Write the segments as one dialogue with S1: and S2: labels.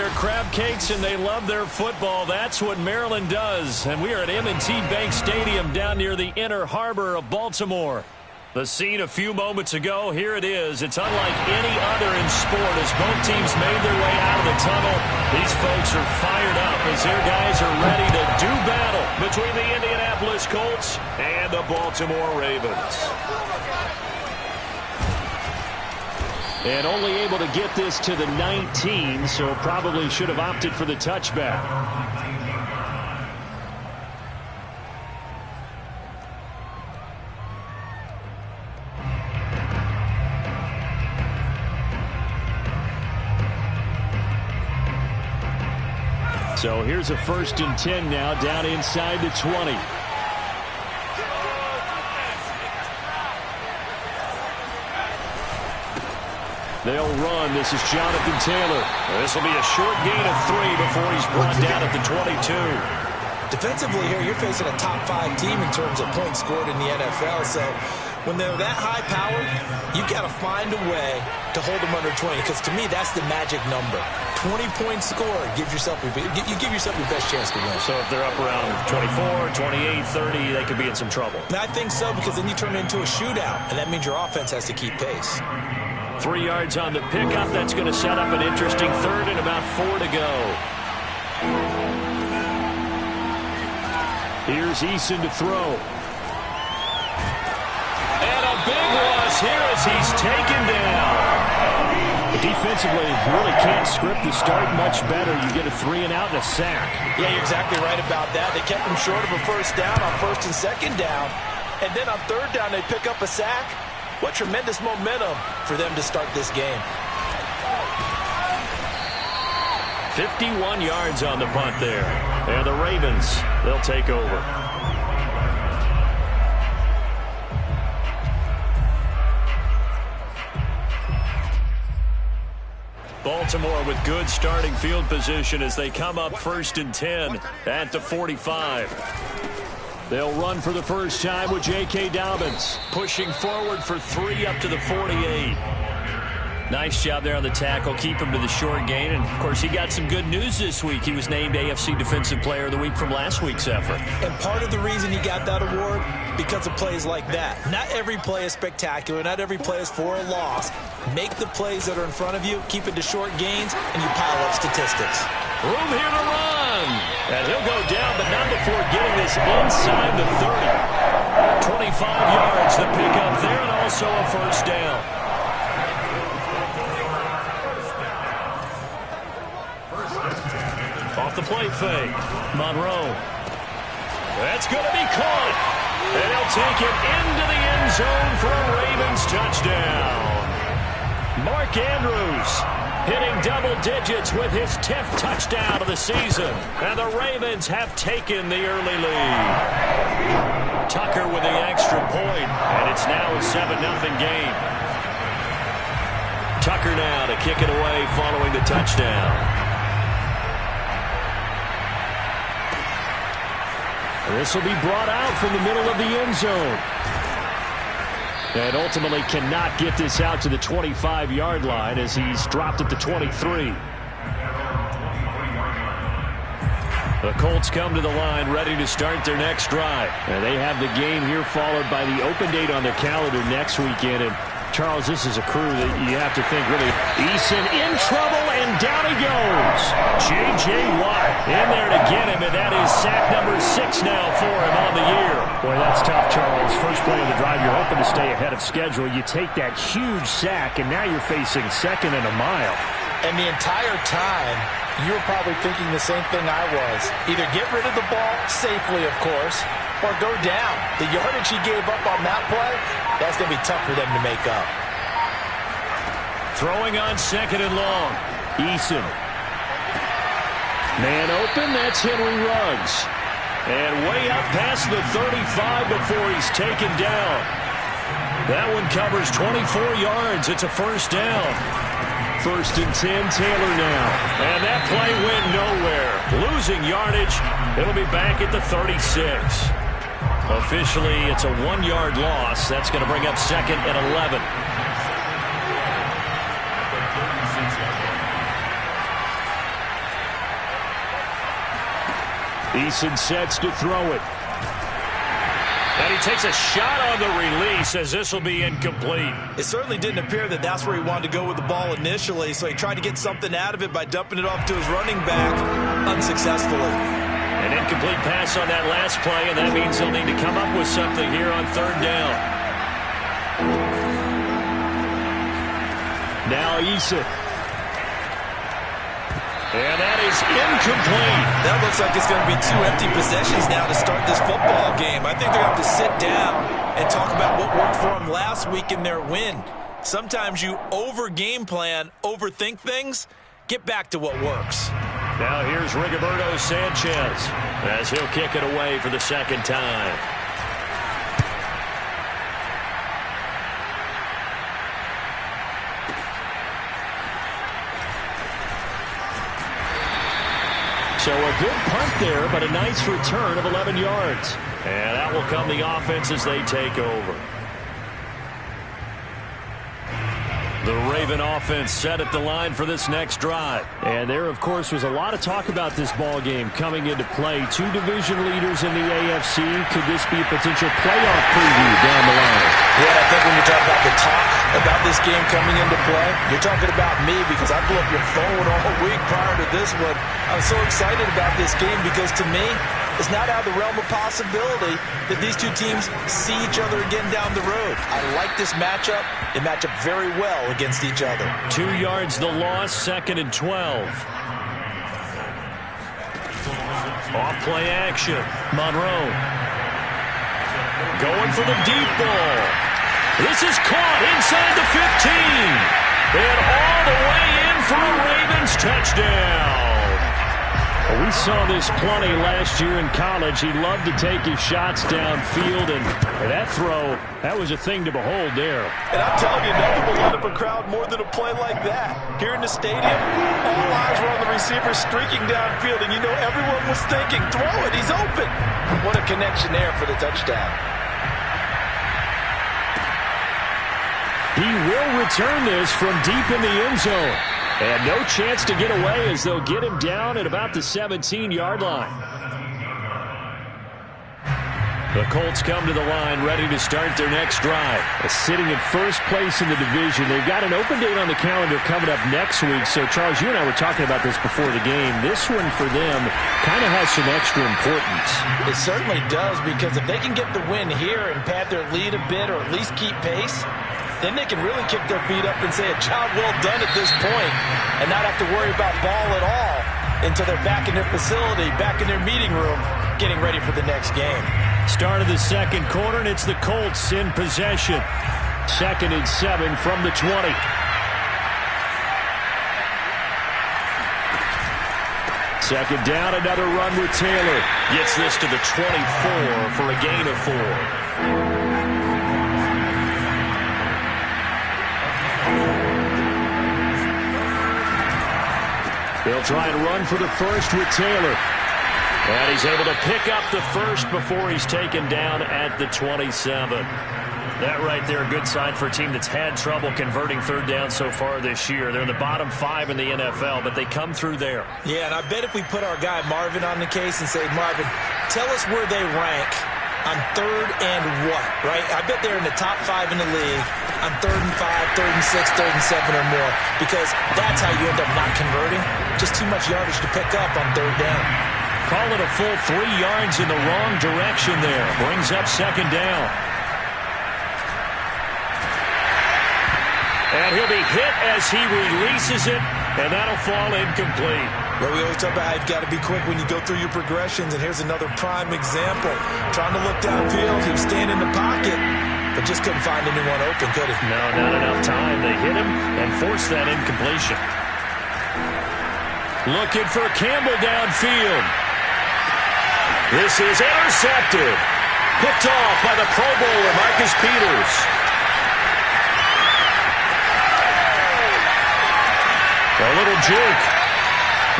S1: their crab cakes and they love their football. That's what Maryland does. And we are at M&T Bank Stadium down near the Inner Harbor of Baltimore. The scene a few moments ago, here it is. It's unlike any other in sport as both teams made their way out of the tunnel. These folks are fired up as their guys are ready to do battle between the Indianapolis Colts and the Baltimore Ravens. And only able to get this to the 19, so probably should have opted for the touchback. So here's a 1st and 10 now down inside the 20. They'll run. This is Jonathan Taylor. This will be a short gain of 3 before he's brought down at the 22.
S2: Defensively here, you're facing a top 5 team in terms of points scored in the NFL. So when they're that high powered, you've got to find a way to hold them under 20. Because to me, that's the magic number. 20 points scored. Give yourself your best chance to win.
S1: So if they're up around 24, 28, 30, they could be in some trouble.
S2: And I think so, because then you turn it into a shootout. And that means your offense has to keep pace.
S1: 3 yards on the pickup. That's going to set up an interesting 3rd and about 4 to go. Here's Eason to throw. And a big loss here as he's taken down. Defensively, you really can't script the start much better. You get a 3 and out and a sack.
S2: Yeah, you're exactly right about that. They kept him short of a 1st down on 1st and 2nd down. And then on 3rd down, they pick up a sack. What tremendous momentum for them to start this game.
S1: 51 yards on the punt there. And the Ravens, they'll take over. Baltimore with good starting field position as they come up 1st and 10 at the 45. They'll run for the first time with J.K. Dobbins, pushing forward for 3 up to the 48. Nice job there on the tackle. Keep him to the short gain. And, of course, he got some good news this week. He was named AFC Defensive Player of the Week from last week's effort.
S2: And part of the reason he got that award, because of plays like that. Not every play is spectacular. Not every play is for a loss. Make the plays that are in front of you, keep it to short gains, and you pile up statistics.
S1: Room here to run. And he'll go down, but not before getting this inside the 30. 25 yards, the pickup there, and also a 1st down. Off the play fake. Monroe. That's going to be caught. And he'll take it into the end zone for a Ravens touchdown. Mark Andrews hitting double digits with his 10th touchdown of the season. And the Ravens have taken the early lead. Tucker with the extra point, and it's now a 7-0 game. Tucker now to kick it away following the touchdown. This will be brought out from the middle of the end zone. And ultimately cannot get this out to the 25-yard line as he's dropped at the 23. The Colts come to the line ready to start their next drive. And they have the game here followed by the open date on their calendar next weekend. And Charles, this is a crew that you have to think really. Eason in trouble, and down he goes. J.J. Watt in there to get him, and that is sack number 6 now for him on the year.
S3: Boy, that's tough, Charles. First play of the drive, you're hoping to stay ahead of schedule. You take that huge sack, and now you're facing 2nd and a mile.
S2: And the entire time, you were probably thinking the same thing I was. Either get rid of the ball safely, of course, or go down. The yardage he gave up on that play, that's going to be tough for them to make up.
S1: Throwing on 2nd and long. Eason. Man open, that's Henry Ruggs. And way up past the 35 before he's taken down. That one covers 24 yards. It's a 1st down. 1st and 10, Taylor now. And that play went nowhere. Losing yardage. It'll be back at the 36. Officially, it's a 1-yard loss. That's going to bring up 2nd and 11. Eason sets to throw it. And he takes a shot on the release as this will be incomplete.
S2: It certainly didn't appear that that's where he wanted to go with the ball initially, so he tried to get something out of it by dumping it off to his running back unsuccessfully.
S1: An incomplete pass on that last play, and that means he'll need to come up with something here on third down. Now Eason. And that is incomplete.
S2: That looks like it's going to be 2 empty possessions now to start this football game. I think they're going to have to sit down and talk about what worked for them last week in their win. Sometimes you over-game plan, overthink things, get back to what works.
S1: Now here's Rigoberto Sanchez as he'll kick it away for the second time. So a good punt there, but a nice return of 11 yards. And that will come the offense as they take over. The Raven offense set at the line for this next drive. And there, of course, was a lot of talk about this ball game coming into play. 2 division leaders in the AFC. Could this be a potential playoff preview down the line?
S2: Yeah, I think when you talk about the talk about this game coming into play, you're talking about me because I blew up your phone all week prior to this one. I'm so excited about this game because to me, it's not out of the realm of possibility that these two teams see each other again down the road. I like this matchup. They match up very well against each other.
S1: 2 yards the loss, 2nd and 12. Off play action. Monroe. Going for the deep ball. This is caught inside the 15. And all the way in for a Ravens touchdown. We saw this plenty last year in college. He loved to take his shots downfield, and that throw, that was a thing to behold there.
S2: And I'm telling you, nothing will light up a crowd more than a play like that. Here in the stadium, all eyes were on the receiver streaking downfield, and you know everyone was thinking, throw it, he's open. What a connection there for the touchdown.
S1: He will return this from deep in the end zone. And no chance to get away as they'll get him down at about the 17-yard line. The Colts come to the line ready to start their next drive. Sitting at first place in the division. They've got an open date on the calendar coming up next week. So, Charles, you and I were talking about this before the game. This one for them kind of has some extra importance.
S2: It certainly does, because if they can get the win here and pad their lead a bit or at least keep pace, then they can really kick their feet up and say a job well done at this point and not have to worry about ball at all until they're back in their facility, back in their meeting room, getting ready for the next game.
S1: Start of the second quarter, and it's the Colts in possession. 2nd and 7 from the 20. Second down, another run with Taylor. Gets this to the 24 for a gain of 4. They'll try and run for the first with Taylor. And he's able to pick up the first before he's taken down at the 27. That right there, a good sign for a team that's had trouble converting third down so far this year. They're in the bottom 5 in the NFL, but they come through there.
S2: Yeah, and I bet if we put our guy Marvin on the case and say, Marvin, tell us where they rank on third and what, right? I bet they're in the top 5 in the league on 3rd and 5, 3rd and 6, 3rd and 7 or more, because that's how you end up not converting. Just too much yardage to pick up on third down.
S1: Call it a full 3 yards in the wrong direction there. Brings up second down. And he'll be hit as he releases it, and that'll fall incomplete.
S2: Well, we always talk about how you've got to be quick when you go through your progressions, and here's another prime example. Trying to look downfield, he was staying in the pocket, but just couldn't find anyone open, could he?
S1: No, not enough time. They hit him and forced that incompletion. Looking for Campbell downfield. This is intercepted. Picked off by the Pro Bowler, Marcus Peters. A little juke.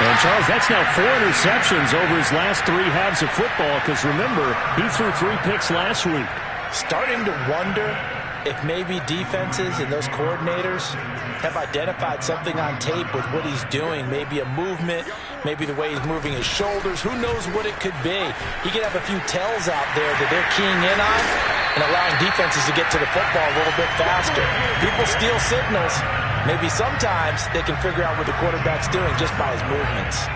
S1: And, Charles, that's now 4 interceptions over his last 3 halves of football, because, remember, he threw 3 picks last week.
S2: Starting to wonder if maybe defenses and those coordinators have identified something on tape with what he's doing, maybe a movement, maybe the way he's moving his shoulders, who knows what it could be. He could have a few tells out there that they're keying in on and allowing defenses to get to the football a little bit faster. People steal signals. Maybe sometimes they can figure out what the quarterback's doing just by his movements.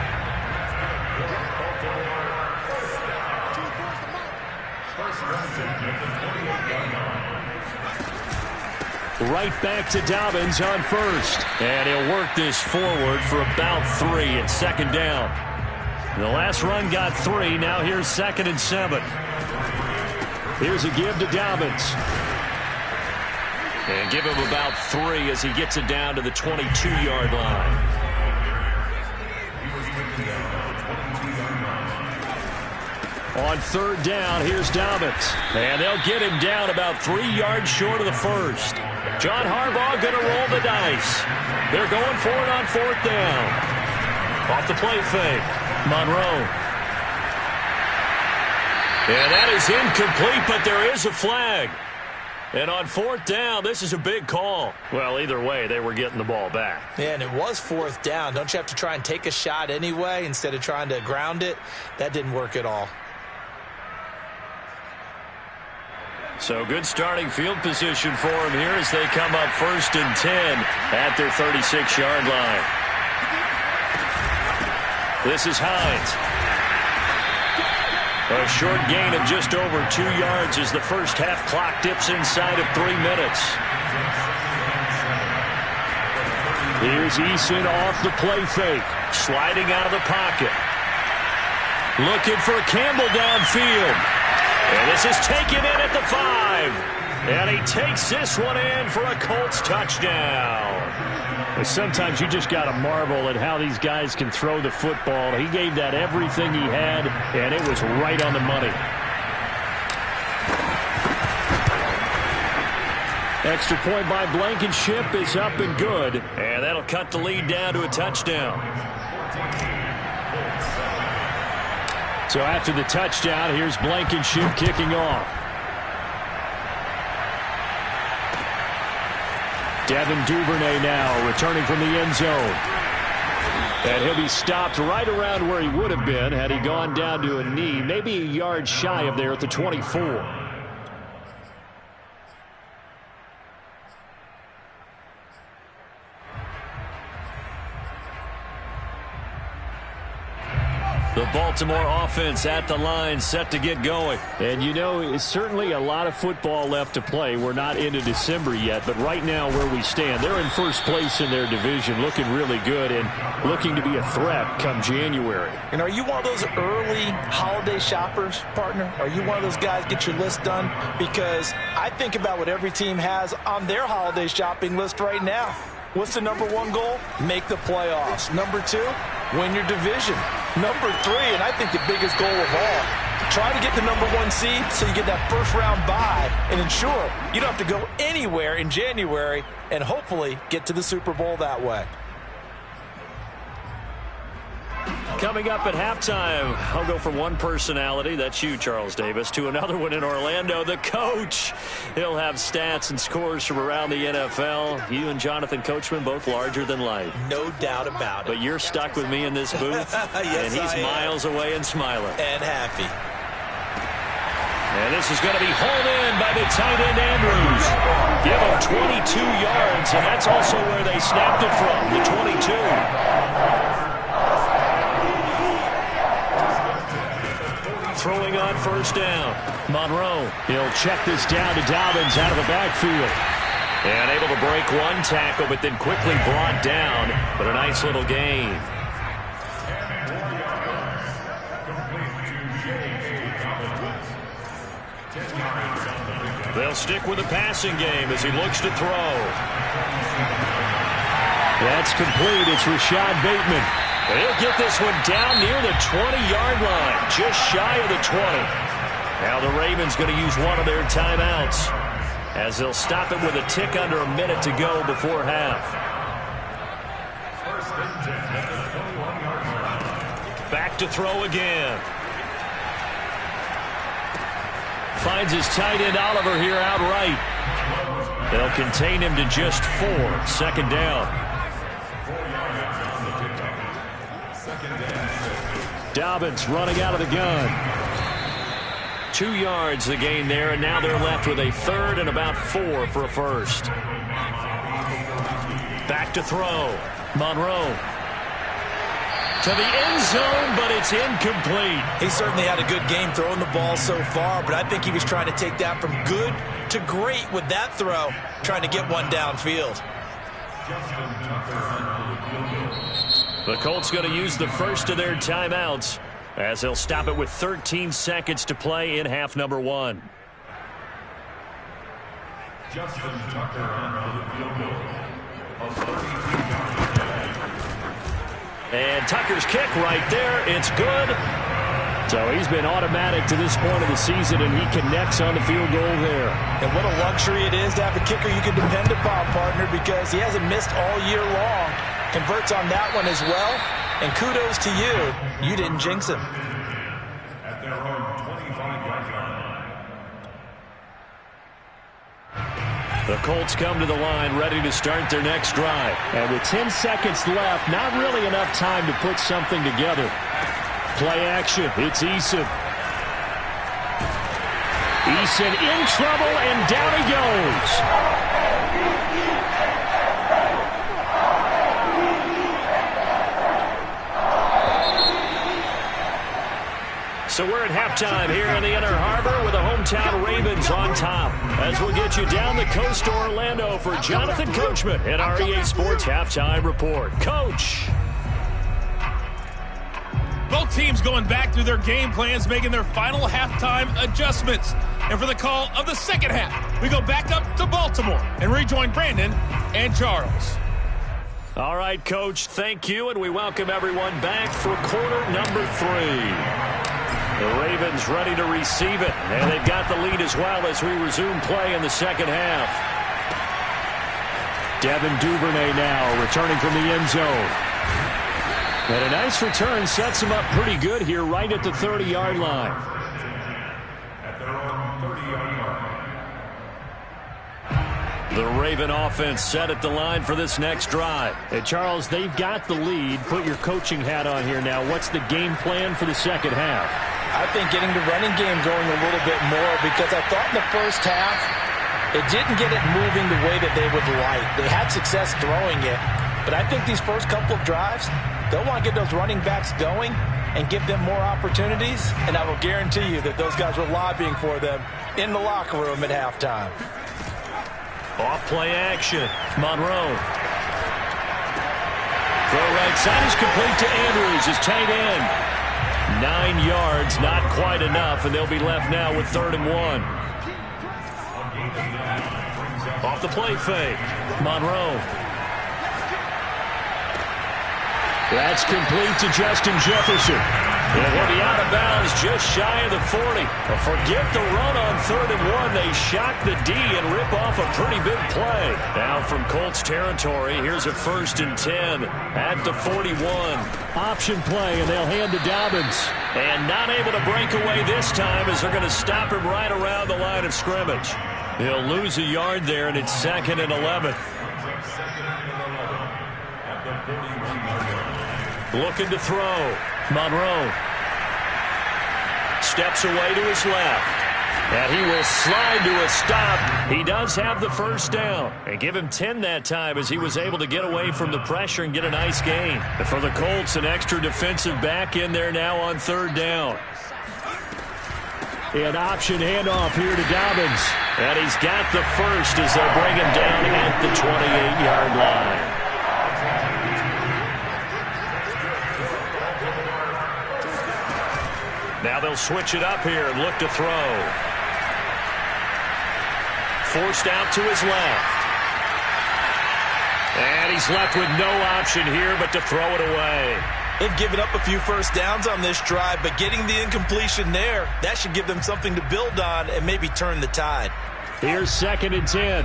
S1: Right back to Dobbins on first. And he'll work this forward for about 3 at second down. The last run got 3. Now here's 2nd and 7. Here's a give to Dobbins. And give him about 3 as he gets it down to the 22-yard line. On 3rd down, here's Dobbins. And they'll get him down about 3 yards short of the first. John Harbaugh going to roll the dice. They're going for it on 4th down. Off the play fake. Monroe. And that is incomplete, but there is a flag. And on 4th down, this is a big call. Well, either way, they were getting the ball back.
S2: Yeah, and it was 4th down. Don't you have to try and take a shot anyway instead of trying to ground it? That didn't work at all.
S1: So good starting field position for him here as they come up 1st and 10 at their 36-yard line. This is Hines. A short gain of just over 2 yards as the first half clock dips inside of 3 minutes. Here's Eason off the play fake. Sliding out of the pocket. Looking for Campbell downfield. And this is taken in at the 5. And he takes this one in for a Colts touchdown.
S3: But sometimes you just got to marvel at how these guys can throw the football. He gave that everything he had, and it was right on the money. Extra point by Blankenship is up and good.
S1: And that'll cut the lead down to a touchdown.
S3: So after the touchdown, here's Blankenship kicking off. Devin Duvernay now returning from the end zone. And he'll be stopped right around where he would have been had he gone down to a knee, maybe a yard shy of there at the 24.
S1: The Baltimore offense at the line, set to get going.
S3: And you know, it's certainly a lot of football left to play. We're not into December yet, but right now where we stand, they're in first place in their division, looking really good and looking to be a threat come January.
S2: And are you one of those early holiday shoppers, partner? Are you one of those guys get your list done? Because I think about what every team has on their holiday shopping list right now. What's the #1 goal? Make the playoffs. #2, win your division. #3, and I think the biggest goal of all, try to get the #1 seed so you get that first-round bye and ensure you don't have to go anywhere in January and hopefully get to the Super Bowl that way.
S1: Coming up at halftime, I'll go from one personality, that's you, Charles Davis, to another one in Orlando, the coach. He'll have stats and scores from around the NFL. You and Jonathan Coachman, both larger than life.
S2: No doubt about it.
S1: But you're stuck with me in this booth,
S2: yes,
S1: and he's miles away and smiling.
S2: And happy.
S1: And this is going to be hauled in by the tight end Andrews. Give him 22 yards, and that's also where they snapped it from, the 22. Throwing on first down. Monroe.
S3: He'll check this down to Dobbins out of the backfield.
S1: And able to break one tackle, but then quickly brought down. But a nice little gain. They'll stick with the passing game as he looks to throw.
S3: That's complete. It's Rashad Bateman.
S1: He'll get this one down near the 20-yard line, just shy of the 20. Now the Ravens going to use one of their timeouts as they'll stop it with a tick under a minute to go before half. Back to throw again. Finds his tight end Oliver here outright. They'll contain him to just 4. 2nd down. Dobbins running out of the gun. 2 yards the gain there, and now they're left with a 3rd and about 4 for a first. Back to throw. Monroe. To the end zone, but it's incomplete.
S2: He certainly had a good game throwing the ball so far, but I think he was trying to take that from good to great with that throw, trying to get one downfield.
S1: The Colts going to use the first of their timeouts as they'll stop it with 13 seconds to play in half number 1.
S4: Justin Tucker on the field goal.
S1: And Tucker's kick right there. It's good. So he's been automatic to this point of the season, and he connects on the field goal there.
S2: And what a luxury it is to have a kicker you can depend upon, partner, because he hasn't missed all year long. Converts on that one as well. And kudos to you. You didn't jinx him.
S4: At their own 25-yard line.
S1: The Colts come to the line ready to start their next drive.
S3: And with 10 seconds left, not really enough time to put something together. Play action. It's Eason. Eason in trouble, and down he goes.
S1: So we're at halftime here in the Inner Harbor with the hometown Ravens on top. As we'll get you down the coast to Orlando for Jonathan Coachman at our EA Sports Halftime Report. Coach.
S5: Both teams going back through their game plans, making their final halftime adjustments. And for the call of the second half, we go back up to Baltimore and rejoin Brandon and Charles.
S1: All right, Coach, thank you, and we welcome everyone back for quarter number 3. The Ravens ready to receive it, and they've got the lead as well as we resume play in the second half.
S3: Devin Duvernay now returning from the end zone. And a nice return sets him up pretty good here right at the 30-yard line.
S4: At their own 30-yard line.
S1: The Raven offense set at the line for this next drive.
S3: Hey, Charles, they've got the lead. Put your coaching hat on here now. What's the game plan for the second half?
S2: I think getting the running game going a little bit more, because I thought in the first half it didn't get it moving the way that they would like. They had success throwing it, but I think these first couple of drives, they'll want to get those running backs going and give them more opportunities, and I will guarantee you that those guys were lobbying for them in the locker room at halftime.
S1: Off play action. Monroe. Throw right side is complete to Andrews, his tight end. 9 yards, not quite enough, and they'll be left now with 3rd and 1. Off the play fake. Monroe.
S3: That's complete to Justin Jefferson.
S1: And he'll be out of bounds just shy of the 40. But forget the run on 3rd and 1. They shock the D and rip off a pretty big play. Now from Colts territory, here's a 1st and 10 at the 41.
S3: Option play, and they'll hand to Dobbins.
S1: And not able to break away this time as they're going to stop him right around the line of scrimmage. He'll lose a yard there, and it's 2nd and 11. Looking to throw. Monroe steps away to his left. And he will slide to a stop. He does have the first down. And give him 10 that time as he was able to get away from the pressure and get a nice gain. And for the Colts, an extra defensive back in there now on 3rd down.
S3: An option handoff here to Dobbins.
S1: And he's got the first as they'll bring him down at the 28-yard line. Now they'll switch it up here and look to throw. Forced out to his left. And he's left with no option here but to throw it away.
S2: They've given up a few first downs on this drive, but getting the incompletion there, that should give them something to build on and maybe turn the tide.
S3: Here's 2nd and 10.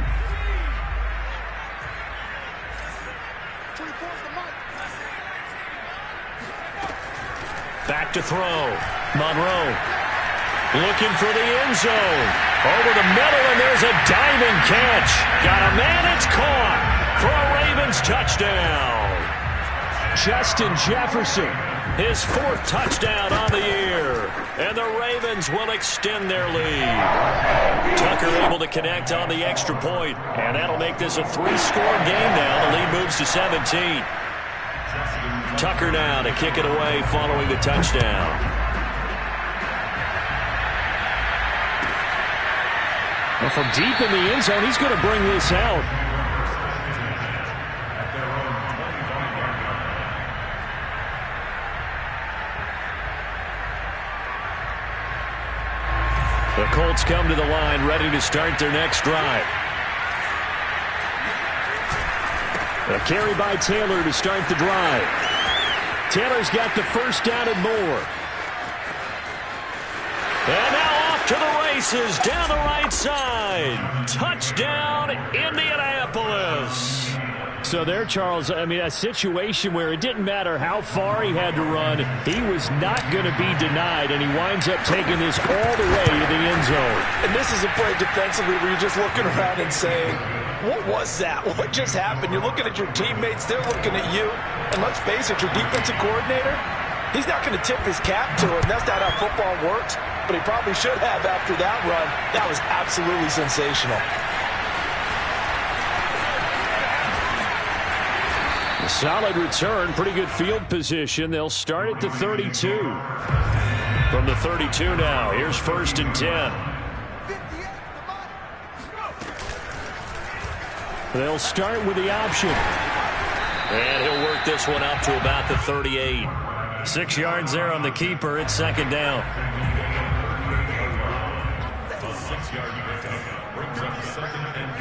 S1: Back to throw. Monroe looking for the end zone. Over the middle, and there's a diving catch. Got a man, it's caught for a Ravens touchdown. Justin Jefferson, his 4th touchdown on the year. And the Ravens will extend their lead. Tucker able to connect on the extra point, and that'll make this a 3-score game now. The lead moves to 17. Tucker now to kick it away following the touchdown.
S3: Well, from deep in the end zone, he's going to bring this out.
S1: The Colts come to the line, ready to start their next drive. A carry by Taylor to start the drive. Taylor's got the first down and more. And now off to the races down the right side. Touchdown, Indianapolis.
S3: So there, Charles, I mean, a situation where it didn't matter how far he had to run, he was not going to be denied, and he winds up taking this all the way to the end zone.
S2: And this is a play defensively where you're just looking around and saying, what was that? What just happened? You're looking at your teammates, they're looking at you. And let's face it, your defensive coordinator, he's not going to tip his cap to him. That's not how football works, but he probably should have after that run. That was absolutely sensational.
S3: A solid return, pretty good field position. They'll start at the 32.
S1: From the 32 now, here's 1st and 10.
S3: They'll start with the option.
S1: And he'll work this one up to about the 38. 6 yards there on the keeper. It's 2nd down.
S4: The 6-yard pickup brings up 2nd and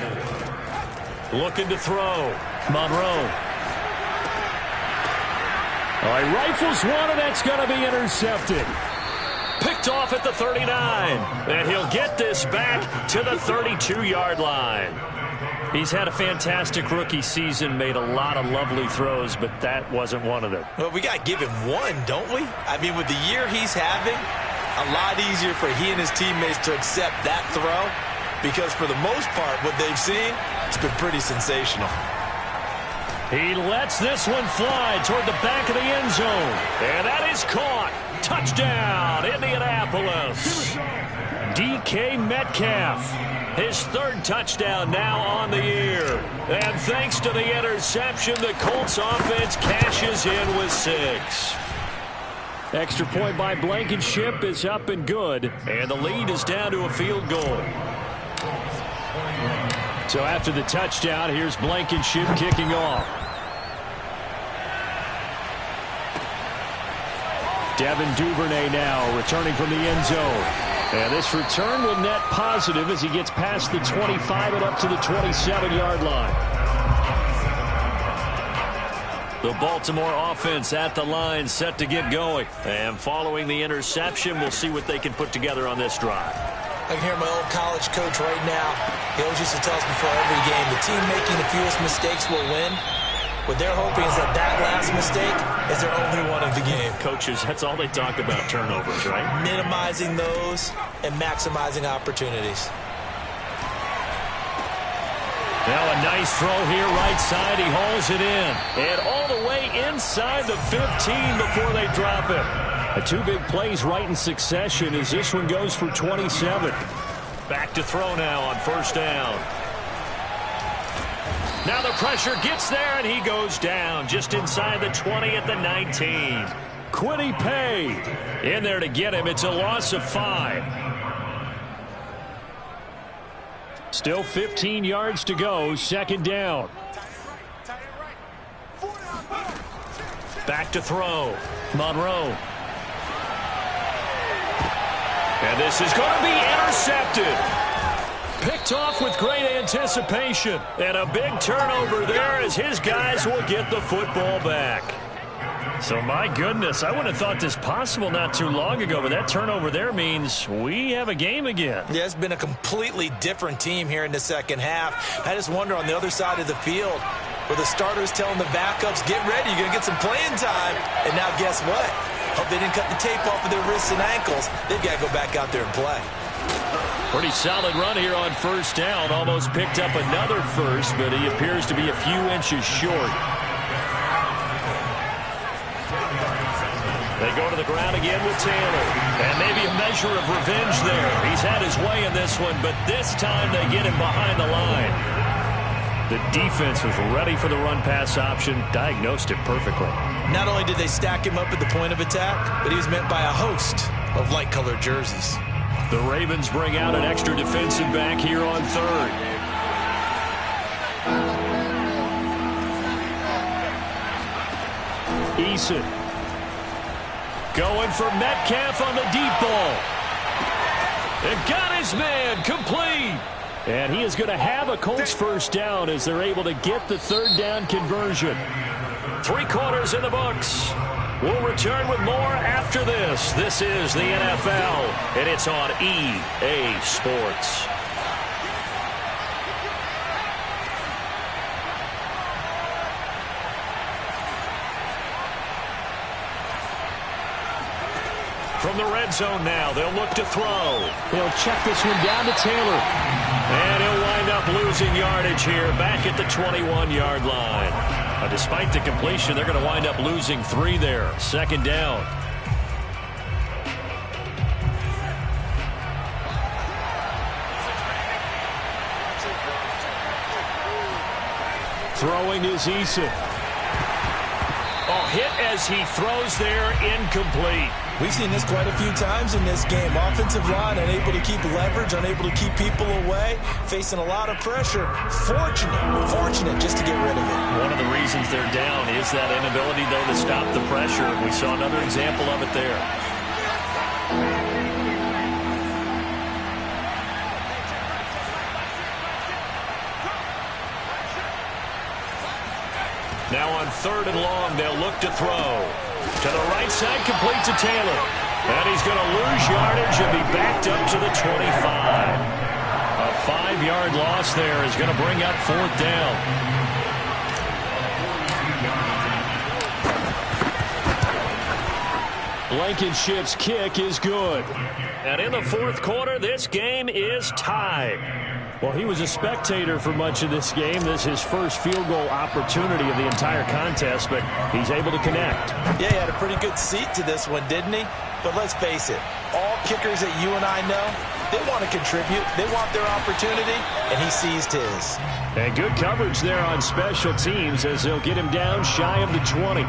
S4: 4.
S1: Looking to throw. Monroe.
S3: All right, rifles one, and that's going to be intercepted.
S1: Picked off at the 39. And he'll get this back to the 32-yard line.
S3: He's had a fantastic rookie season, made a lot of lovely throws, but that wasn't one of them.
S2: Well, we got to give him one, don't we? I mean, with the year he's having, a lot easier for he and his teammates to accept that throw, because for the most part, what they've seen, it's been pretty sensational.
S1: He lets this one fly toward the back of the end zone. And that is caught. Touchdown, Indianapolis.
S3: DK Metcalf.
S1: His 3rd touchdown now on the year. And thanks to the interception, the Colts offense cashes in with 6.
S3: Extra point by Blankenship is up and good.
S1: And the lead is down to a field goal.
S3: So after the touchdown, here's Blankenship kicking off. Devin Duvernay now returning from the end zone. And this return will net positive as he gets past the 25 and up to the 27-yard line.
S1: The Baltimore offense at the line, set to get going. And following the interception, we'll see what they can put together on this drive.
S2: I can hear my old college coach right now. He always used to tell us before every game, the team making the fewest mistakes will win. What they're hoping is that that last mistake is their only one of the game.
S1: Coaches, that's all they talk about, turnovers, right?
S2: Minimizing those and maximizing opportunities.
S1: Now a nice throw here, right side. He hauls it in. And all the way inside the 15 before they drop it.
S3: Two big plays right in succession as this one goes for 27.
S1: Back to throw now on 1st down. Now the pressure gets there, and he goes down just inside the 20 at the 19.
S3: Quiddy Pay
S1: in there to get him. It's a loss of 5.
S3: Still 15 yards to go, 2nd down.
S1: Back to throw. Monroe. And this is going to be intercepted. Picked off with great anticipation. And a big turnover there as his guys will get the football back.
S3: So, my goodness, I wouldn't have thought this possible not too long ago, but that turnover there means we have a game again.
S2: Yeah, it's been a completely different team here in the 2nd half. I just wonder on the other side of the field where the starters telling the backups, get ready, you're going to get some playing time. And now guess what? Hope they didn't cut the tape off of their wrists and ankles. They've got to go back out there and play.
S3: Pretty solid run here on first down. Almost picked up another first, but he appears to be a few inches short. They go to the ground again with Taylor. And maybe a measure of revenge there. He's had his way in this one, but this time they get him behind the line. The defense was ready for the run-pass option, diagnosed it perfectly.
S2: Not only did they stack him up at the point of attack, but he was met by a host of light-colored jerseys.
S3: The Ravens bring out an extra defensive back here on third. Eason going for Metcalf on the deep ball. And got his man complete. And he is going to have a Colts first down as they're able to get the third down conversion. 3 quarters in the books. We'll return with more after this. This is the NFL, and it's on EA Sports. From the red zone now, they'll look to throw. They'll check this one down to Taylor. And he'll wind up losing yardage here back at the 21-yard line. Despite the completion, they're going to wind up losing 3 there. Second down. Throwing is Eason. Oh, hit as he throws there, incomplete.
S2: We've seen this quite a few times in this game. Offensive line unable to keep leverage, unable to keep people away, facing a lot of pressure. Fortunate just to get rid of it.
S3: One of the reasons they're down is that inability, though, to stop the pressure. We saw another example of it there. Now on third and long, they'll look to throw. To the right side, complete to Taylor. And he's going to lose yardage and be backed up to the 25. A 5-yard loss there is going to bring up fourth down. Blankenship's kick is good. And in the fourth quarter, this game is tied. Well, he was a spectator for much of this game. This is his first field goal opportunity of the entire contest, but he's able to connect.
S2: Yeah, he had a pretty good seat to this one, didn't he? But let's face it, all kickers that you and I know, they want to contribute. They want their opportunity, and he seized his.
S3: And good coverage there on special teams as they'll get him down shy of the 20.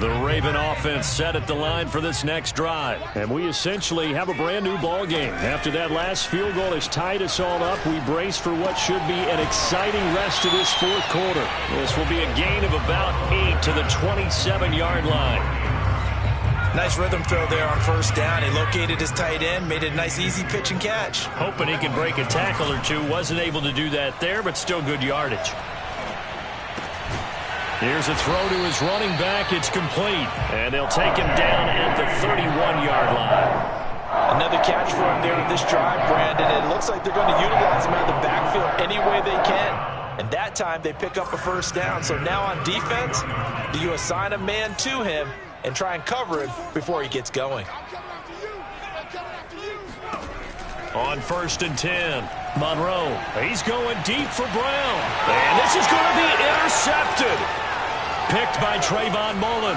S3: The Raven offense set at the line for this next drive. And we essentially have a brand new ball game. After that last field goal has tied us all up, we brace for what should be an exciting rest of this fourth quarter. This will be a gain of about 8 to the 27-yard line.
S2: Nice rhythm throw there on first down. He located his tight end, made it a nice easy pitch and catch.
S3: Hoping he could break a tackle or two. Wasn't able to do that there, but still good yardage. Here's a throw to his running back. It's complete. And they'll take him down at the 31-yard line.
S2: Another catch for him there on this drive, Brandon. It looks like they're going to utilize him out of the backfield any way they can. And that time they pick up a first down. So now on defense, do you assign a man to him and try and cover him before he gets going?
S3: On first and 10, Monroe. He's going deep for Brown. And this is going to be intercepted. Picked by Trayvon Mullen.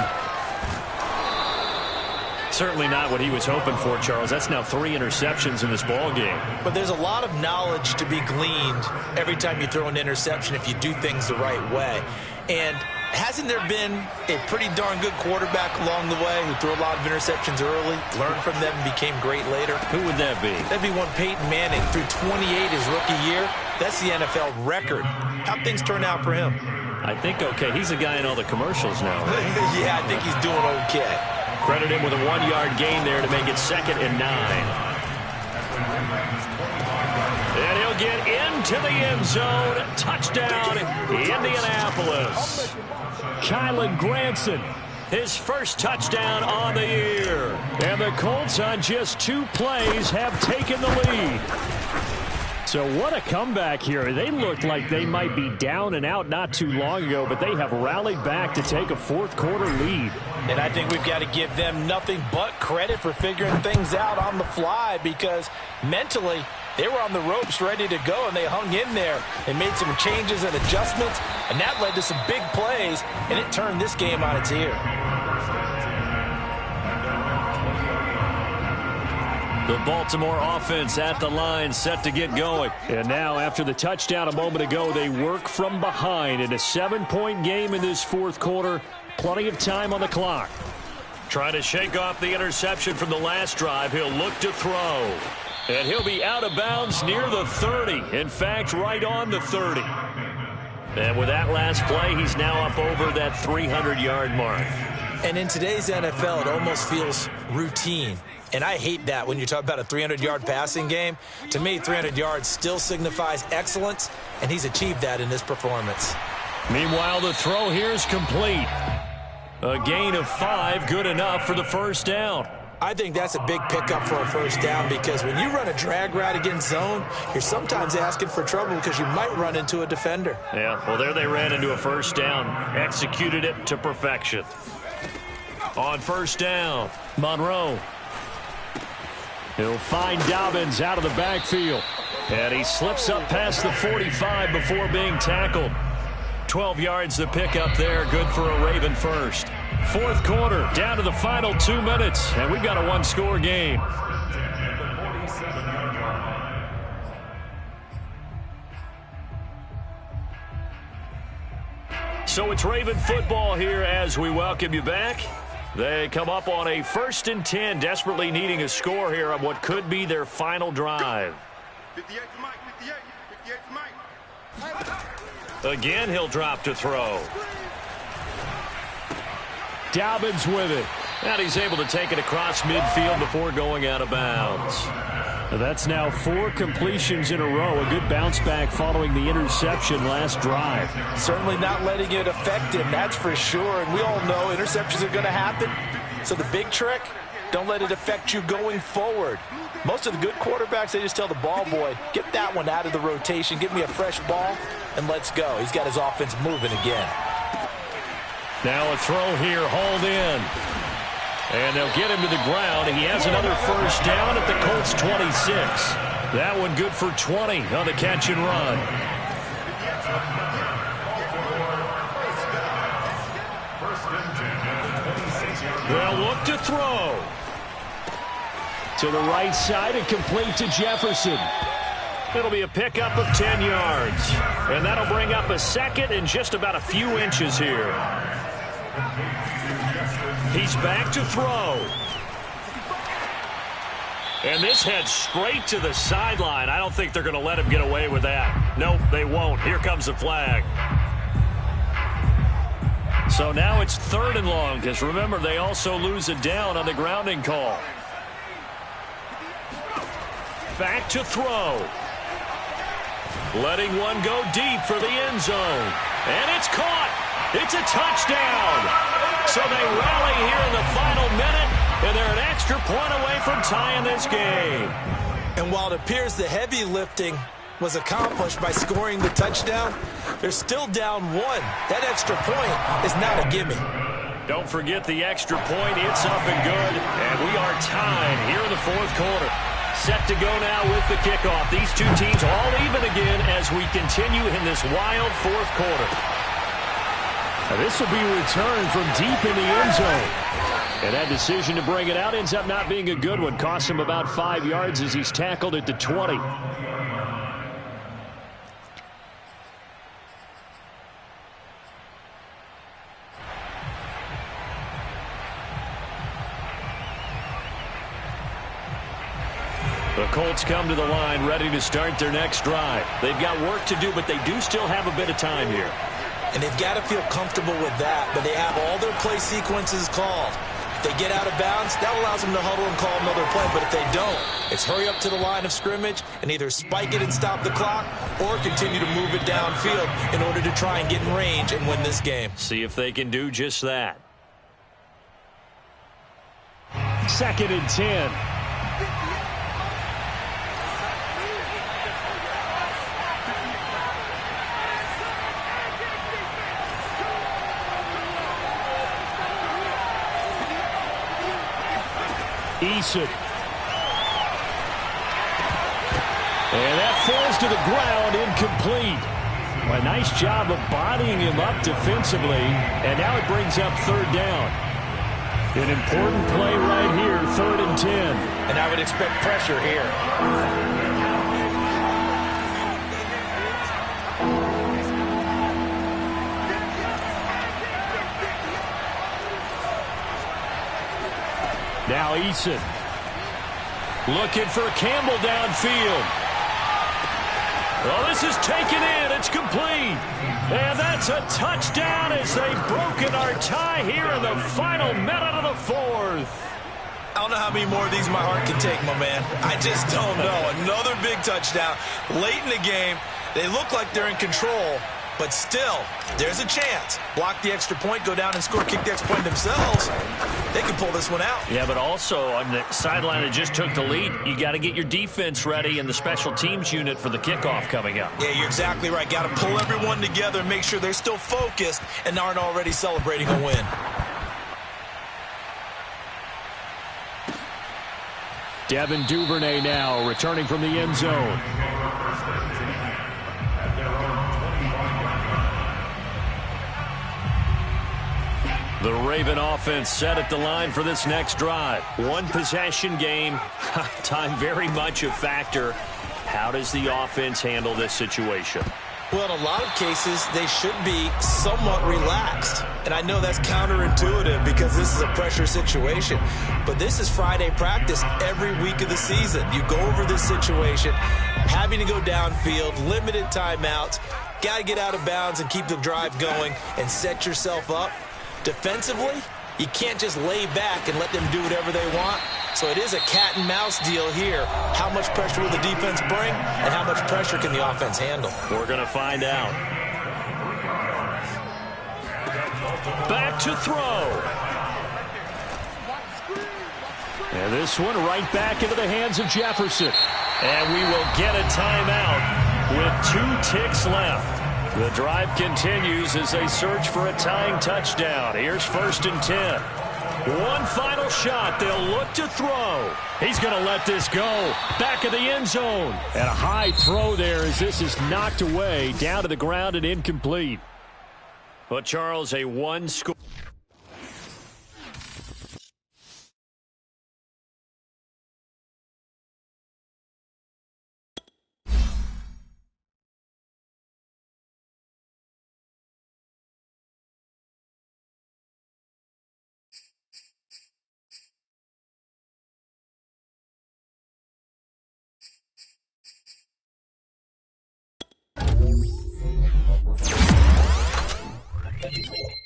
S3: Certainly not what he was hoping for, Charles. That's now 3 interceptions in this ball game.
S2: But there's a lot of knowledge to be gleaned every time you throw an interception if you do things the right way. And hasn't there been a pretty darn good quarterback along the way who threw a lot of interceptions early, learned from them, and became great later?
S3: Who would that be?
S2: That'd be one Peyton Manning, threw 28 his rookie year. That's the NFL record. How'd things turn out for him?
S3: I think okay. He's a guy in all the commercials now, right?
S2: Yeah, I think he's doing okay.
S3: Credit him with a 1-yard gain there to make it 2nd and 9. And he'll get into the end zone. Touchdown, Indianapolis. Kylan Granson, his first touchdown on the year. And the Colts on just 2 plays have taken the lead. So what a comeback here. They looked like they might be down and out not too long ago, but they have rallied back to take a fourth-quarter lead.
S2: And I think we've got to give them nothing but credit for figuring things out on the fly, because mentally they were on the ropes ready to go, and they hung in there. They made some changes and adjustments, and that led to some big plays, and it turned this game on its ear.
S1: The Baltimore offense at the line, set to get going.
S3: And now, after the touchdown a moment ago, they work from behind in a 7-point game in this fourth quarter. Plenty of time on the clock.
S1: Trying to shake off the interception from the last drive. He'll look to throw. And he'll be out of bounds near the 30. In fact, right on the 30. And with that last play, he's now up over that 300-yard mark.
S2: And in today's NFL, it almost feels routine. And I hate that when you talk about a 300-yard passing game. To me, 300 yards still signifies excellence, and he's achieved that in this performance.
S1: Meanwhile, the throw here is complete. A gain of 5, good enough for the first down.
S2: I think that's a big pickup for a first down, because when you run a drag route against zone, you're sometimes asking for trouble because you might run into a defender.
S1: Yeah, well, there they ran into a first down. Executed it to perfection. On first down, Monroe.
S3: He'll find Dobbins out of the backfield.
S1: And he slips up past the 45 before being tackled. 12 yards the pickup there, good for a Raven first. Fourth quarter, down to the final 2 minutes, and we've got a one-score game. So it's Raven football here as we welcome you back. They come up on a 1st and 10, desperately needing a score here on what could be their final drive.
S6: 58 for Mike, 58 for Mike.
S1: Again, he'll drop to throw.
S3: Dobbins with it.
S1: And he's able to take it across midfield before going out of bounds.
S3: That's now 4 completions in a row. A good bounce back following the interception last drive.
S2: Certainly not letting it affect him, that's for sure. And we all know interceptions are going to happen. So the big trick, don't let it affect you going forward. Most of the good quarterbacks, they just tell the ball boy, get that one out of the rotation, give me a fresh ball, and let's go. He's got his offense moving again.
S1: Now a throw here, hauled in. And they'll get him to the ground. He has another first down at the Colts 26. That one good for 20 on the catch and run. They'll look to throw.
S3: To the right side and complete to Jefferson.
S1: It'll be a pickup of 10 yards. And that'll bring up a second and just about a few inches here. He's back to throw. And this heads straight to the sideline. I don't think they're going to let him get away with that. Nope, they won't. Here comes the flag. So now it's 3rd and long, because remember, they also lose a down on the grounding call. Back to throw. Letting one go deep for the end zone. And it's caught. It's a touchdown. So they rally here in the final minute, and they're an extra point away from tying this game.
S2: And while it appears the heavy lifting was accomplished by scoring the touchdown, they're still down 1. That extra point is not a gimme.
S1: Don't forget the extra point. It's up and good, and we are tied here in the fourth quarter. Set to go now with the kickoff. These two teams all even again as we continue in this wild fourth quarter.
S3: Now this will be returned from deep in the end zone. And that decision to bring it out ends up not being a good one. Costs him about 5 yards as he's tackled at the 20.
S1: The Colts come to the line ready to start their next drive. They've got work to do, but they do still have a bit of time here.
S2: And they've got to feel comfortable with that, but they have all their play sequences called. If they get out of bounds, that allows them to huddle and call another play, but if they don't, it's hurry up to the line of scrimmage and either spike it and stop the clock or continue to move it downfield in order to try and get in range and win this game.
S1: See if they can do just that.
S3: 2nd and 10. Eason. And that falls to the ground, incomplete. A nice job of bodying him up defensively, and now it brings up third down. An important play right here, 3rd and 10.
S2: And I would expect pressure here.
S3: Now Eason. Looking for Campbell downfield. Well, this is taken in. It's complete. And that's a touchdown as they've broken our tie here in the final minute of the 4th.
S2: I don't know how many more of these my heart can take, my man. I just don't know. Another big touchdown late in the game. They look like they're in control, but still, there's a chance. Block the extra point, go down and score, kick the extra point themselves. They can pull this one out.
S1: Yeah, but also on the sideline that just took the lead, you got to get your defense ready and the special teams unit for the kickoff coming up.
S2: Yeah, you're exactly right. Got to pull everyone together and make sure they're still focused and aren't already celebrating a win.
S3: Devin Duvernay now returning from the end zone. The Raven offense set at the line for this next drive. One possession game. Time very much a factor. How does the offense handle this situation?
S2: Well, in a lot of cases, they should be somewhat relaxed. And I know that's counterintuitive because this is a pressure situation. But this is Friday practice every week of the season. You go over this situation, having to go downfield, limited timeouts, got to get out of bounds and keep the drive going and set yourself up. Defensively, you can't just lay back and let them do whatever they want. So it is a cat and mouse deal here. How much pressure will the defense bring, and how much pressure can the offense handle?
S1: We're going to find out. Back to throw.
S3: And this one right back into the hands of Jefferson.
S1: And we will get a timeout with 2 ticks left. The drive continues as they search for a tying touchdown. Here's 1st and 10. One final shot. They'll look to throw.
S3: He's going to let this go. Back of the end zone. And a high throw there as this is knocked away, down to the ground and incomplete.
S1: But, Charles, a one-score.
S7: Thank you.